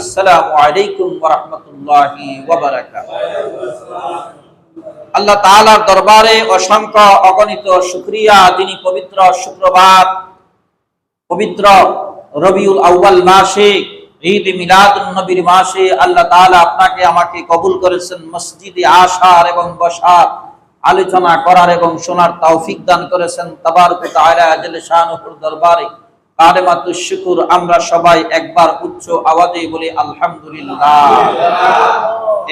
আসসালামু আলাইকুম ওয়া রাহমাতুল্লাহি ওয়া বারাকাতুহু। আল্লাহ তাআলার দরবারে অসংখ্য অগণিত শুকরিয়া, যিনি পবিত্র শুক্রবার, পবিত্র রবিউল আউয়াল মাসে, ঈদ মিলাদুন নবীর মাসে আল্লাহ তাআলা আপনাকে আমাকে কবুল করেছেন মসজিদে আসার এবং বসার, আলোচনা করার এবং শোনার তৌফিক দান করেছেন। তাবারক ওয়া তাআলা জাল্লা শানুহুর দরবারে কালেমাতুশ শুকর আমরা সবাই একবার উচ্চ আওয়াজে বলি আলহামদুলিল্লাহ।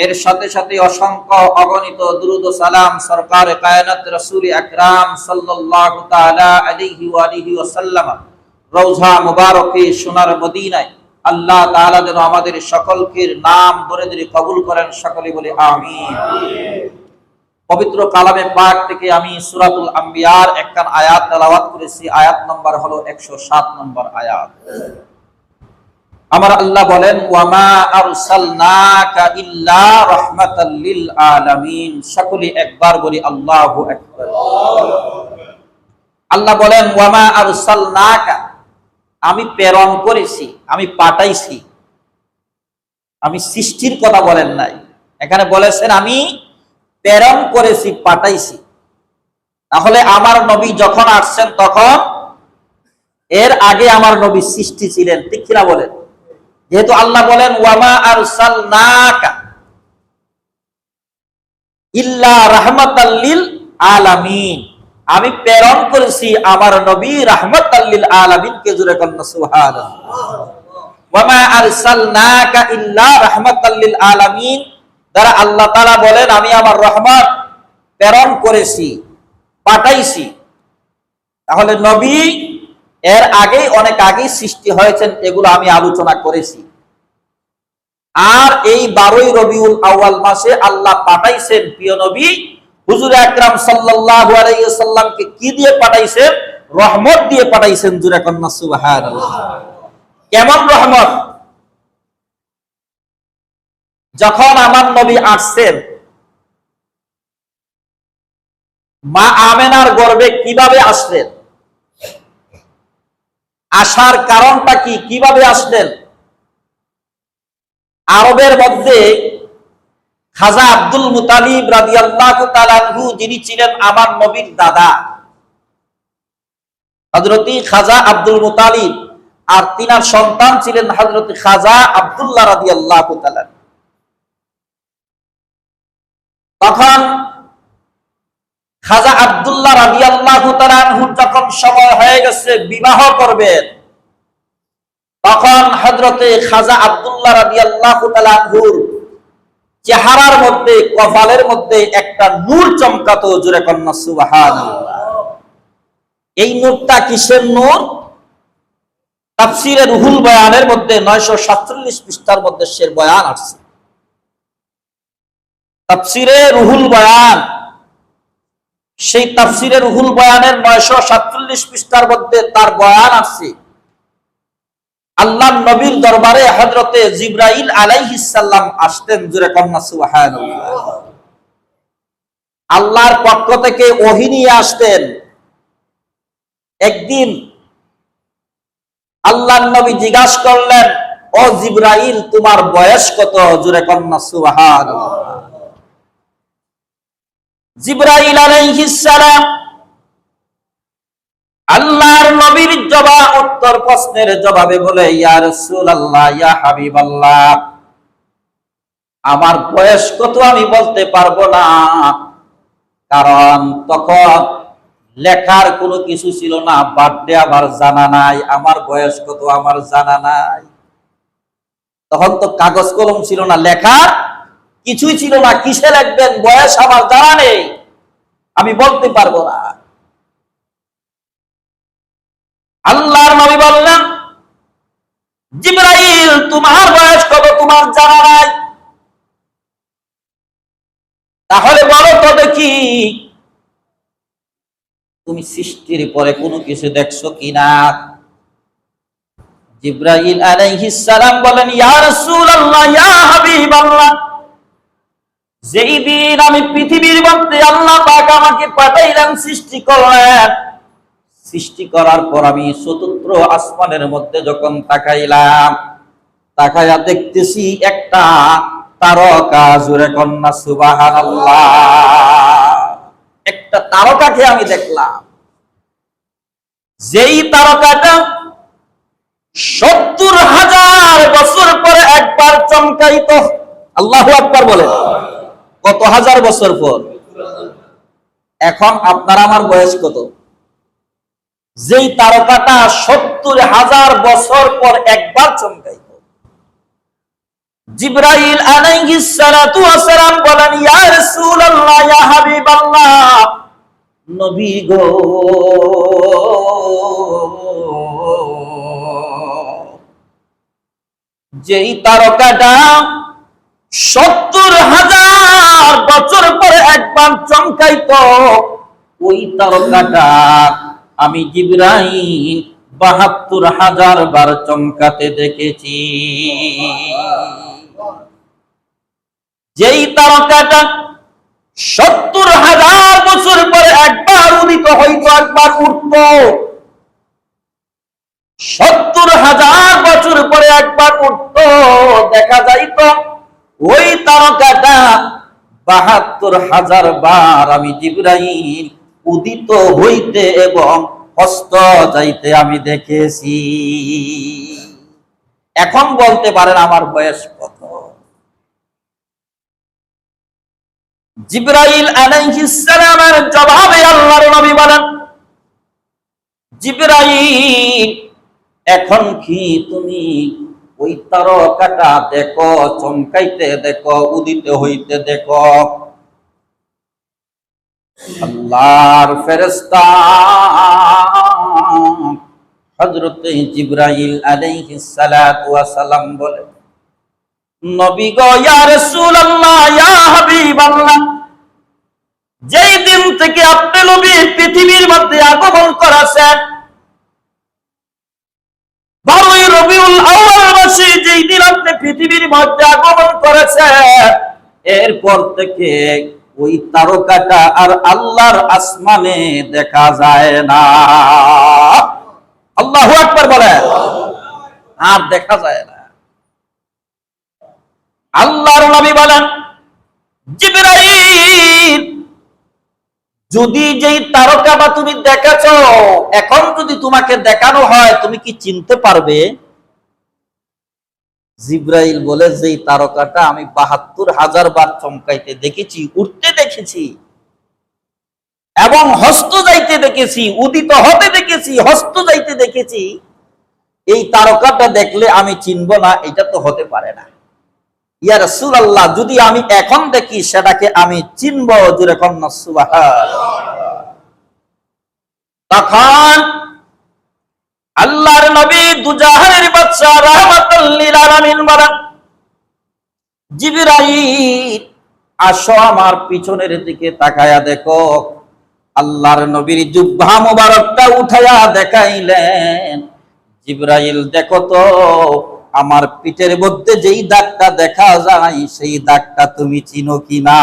এর সাথে সাথে অসংখ্য অগণিত দুরূদ ও সালাম সরকারে কায়নাত রাসূল আকরাম সাল্লাল্লাহু তাআলা আলাইহি ওয়া আলিহি ওয়াসাল্লাম রওজা মুবারকে সোনার মদিনায় আল্লাহ তাআলা যেন আমাদের সকলকে নাম ধরে ধরে কবুল করেন, সকলে বলি আমিন। পবিত্র কালামে পাক থেকে আমি সূরাতুল আম্বিয়ার একখান আয়াত তেলাওয়াত করেছি। আয়াত নম্বর হলো 107 নম্বর আয়াত। আমার আল্লাহ বলেন, ওয়ামা আরসালনাকা ইল্লা রাহমাতাল লিল আলামিন। সকলে একবার বলি আল্লাহু আকবার। আল্লাহ বলেন, ওয়ামা আরসালনাকা, আমি প্রেরণ করেছি, আমি পাঠাইছি। আমি সৃষ্টির কথা বলেন নাই, এখানে বলেছেন আমি প্রেরণ করেছি, পাঠাইছি। তাহলে আমার নবী যখন আসছেন তখন এর আগে আমার নবী সৃষ্টি ছিলেন, ঠিক কিনা বলেন? যেহেতু আল্লাহ বলেন ওয়ামা আরসালনাকা ইল্লা রাহমাতাল লিল আলামিন, আমি প্রেরণ করেছি আমার নবী রাহমাতাল লিল আলামিন কে। জোরে কন্না সুবহানাল্লাহ। ওয়ামা আরসালনাকা ইল্লা রাহমাতাল লিল আলামিন দ্বারা আল্লাহ তাআলা বলেন আমি আমার রহমত প্রেরণ করেছি, পাঠাইছি। তাহলে নবী এর আগেই, অনেক আগেই সৃষ্টি হয়েছেন, এগুলো আমি আলোচনা করেছি। আর এই 12ই রবিউল আউয়াল মাসে আল্লাহ পাঠাইছেন প্রিয় নবী হুজুর আকরাম সাল্লাল্লাহু আলাইহি ওয়াসাল্লামকে কি দিয়ে পাঠাইছেন? রহমত দিয়ে পাঠাইছেন। জোরে কন্না সুবহানাল্লাহ। কেমন রহমত? যখন আমার নবী আসছেন, মা আমেনার গর্ভে কিভাবে আসলেন? আসার কারণটা কি? কিভাবে আসলেন? আরবের মধ্যে খাজা আব্দুল মুতালিব রাদিয়াল্লাহু তাআলা আনহু, যিনি ছিলেন আমার নবীর দাদা, হযরতি খাজা আব্দুল মুতালিব, আর তিনার সন্তান ছিলেন হযরতি খাজা আব্দুল্লাহ রাদিয়াল্লাহু তাআলা। তখন খাজা আব্দুল্লাহ রাদিয়াল্লাহু তাআলা আনহু যখন সময় হয়ে গেছে বিবাহ করবেন, তখন হযরতে খাজা আব্দুল্লাহ রাদিয়াল্লাহু তাআলা আনহুর চেহারার মধ্যে, কপালের মধ্যে একটা নূর চমকাতো। জোরে কন্না সুবহানাল্লাহ। এই নূরটা কিসের নূর? তাফসীরে রুহুল বয়ানের মধ্যে 947 পৃষ্ঠার মধ্যে সে বয়ান আছে। তাফসীরে রুহুল বয়ান, সেই তাফসীরে রুহুল বয়ানের 947 পৃষ্ঠার মধ্যে তার বয়ান আছে। আল্লাহর নবীর দরবারে হযরতে জিবরাইল আলাইহিস সালাম আসতেন। জোরে কন্না সুবহানাল্লাহ। আল্লাহর পক্ষ থেকে ওহী নিয়ে আসতেন। একদিন আল্লাহর নবী জিজ্ঞাসা করলেন, ও জিবরাইল, তোমার বয়স কত? জোরে কন্না সুবহানাল্লাহ। জিবরাইল আলাইহিস সালাম আল্লাহর নবীর উত্তর প্রশ্নের জবাবে বলে, ইয়া রাসূলুল্লাহ, ইয়া হাবিবাল্লাহ, আমার বয়স কত আমি বলতে পারবো না, কারণ তখন লেখার কোনো কিছু ছিল না, বার্থডে আমার জানা নাই, আমার বয়স কত আমার জানা নাই। তখন তো কাগজ কলম ছিল না, লেখার কিছুই ছিল না, কিসে লিখবেন? বয়স আমার জানা নেই, আমি বলতে পারবো না। আল্লাহর নবী বললেন, জিবরাইল, তোমার বয়স কত তোমার জানা নাই? তাহলে বলো তো দেখি, তুমি সৃষ্টির পরে কোনো কিছু দেখছো কিনা? জিবরাইল আলাইহিস সালাম বলেন, ইয়া রাসূলুল্লাহ, ইয়া হাবিবাল্লাহ, যেই দিন আমি পৃথিবীর মধ্যে আল্লাহ পাক আমাকে পাঠাইলেন, সৃষ্টি করলেন, সৃষ্টি করার পর আমি চতুর্থ আসমানের মধ্যে যখন তাকাইলাম, তাকায়া দেখতেছি একটা তারকা, জোরে কন্যা সুবহানাল্লাহ। একটা তারকাকে আমি দেখলাম, যেই তারকাটা ৭০,০০০ বছর পরে একবার চমকাইতো। আল্লাহু আকবার বলে। কত হাজার বছর পর? এখন আপনার আমার বয়স কত? যেই তারকাটা ৭০,০০০ বছর পর একবার চমকাইতো। জিবরাইল আলাইহিস সালাতু ওয়াস সালাম বলেন, ইয়া রাসূলুল্লাহ, ইয়া হাবিবাল্লাহ, নবী গো, যেই তারকাটা ৭০,০০০ বছর পরে একবার চমকাইতো, ওই তারকাটা আমি জিবরাইল ৭২,০০০ বার চমকাতে দেখেছি। যেই তারকাটা ৭০,০০০ বছর পরে একবার উদিত হইতো, একবার উঠত, ৭০,০০০ বছর পরে একবার উঠত, দেখা যাইত ওই তারকাটা ৭২,০০০ বার আমি জিবরাইল উদিত হইতে এবং অস্ত যাইতে আমি দেখেছি। এখন বলতে পারেন আমার বয়স কত? জিবরাইল আলাইহিস সালামের জবাবে আল্লাহর নবী বলেন, জিবরাইল, এখন কি তুমি ওই তারকাটা দেখো, চমকাইতে দেখো, উদিত হইতে দেখো? আল্লাহর ফেরেশতা হযরত জিবরাইল আলাইহিস সালাতু ওয়াস সালাম বলে, নবী গো, ইয়া রাসূলুল্লাহ, ইয়া হাবিবাল্লাহ, যেই দিন থেকে আপনি নবী পৃথিবীর মধ্যে আগমন করেছেন, 12ই রবিউল আউয়াল মাসে যেই দিন আপনি পৃথিবীর মধ্যে আগমন করেছেন, এরপর থেকে ওই তারকাটা আর আল্লাহর আসমানে দেখা যায় না। আল্লাহু আকবার বলেন। আর দেখা যায় না। আল্লাহর নবী বলেন, জিবরাইল, যদি যেই তারকাটা তুমি দেখেছো, এখন যদি তোমাকে দেখানো হয়, তুমি কি চিনতে পারবে? জিবরাইল বলে, যেই তারকাটা আমি ৭২,০০০ বার চমকাইতে দেখেছি, উঠতে দেখেছি এবং হস্ত যাইতে দেখেছি, উদিত হতে দেখেছি, হস্ত যাইতে দেখেছি, এই তারকাটা দেখলে আমি চিনব না, এটা তো হতে পারে না। ইয়া রাসূলুল্লাহ, যদি আমি এখন দেখি সেটাকে আমি চিনব, জোরে কন্যা সুবহানাল্লাহ। তখন আল্লাহর নবী দুজাহানের বাদশা রাহমাতুল লিল আলামিন বলেন, জিবরাইল, আসো আমার পিছনের দিকে তাকায়া দেখো। আল্লাহর নবীর জুব্বা মুবারকটা উঠায়া দেখাইলেন, জিবরাইল, দেখো তো আমার পিঠের মধ্যে যেই দাগটা দেখা যায়, সেই দাগটা তুমি চিনো কিনা?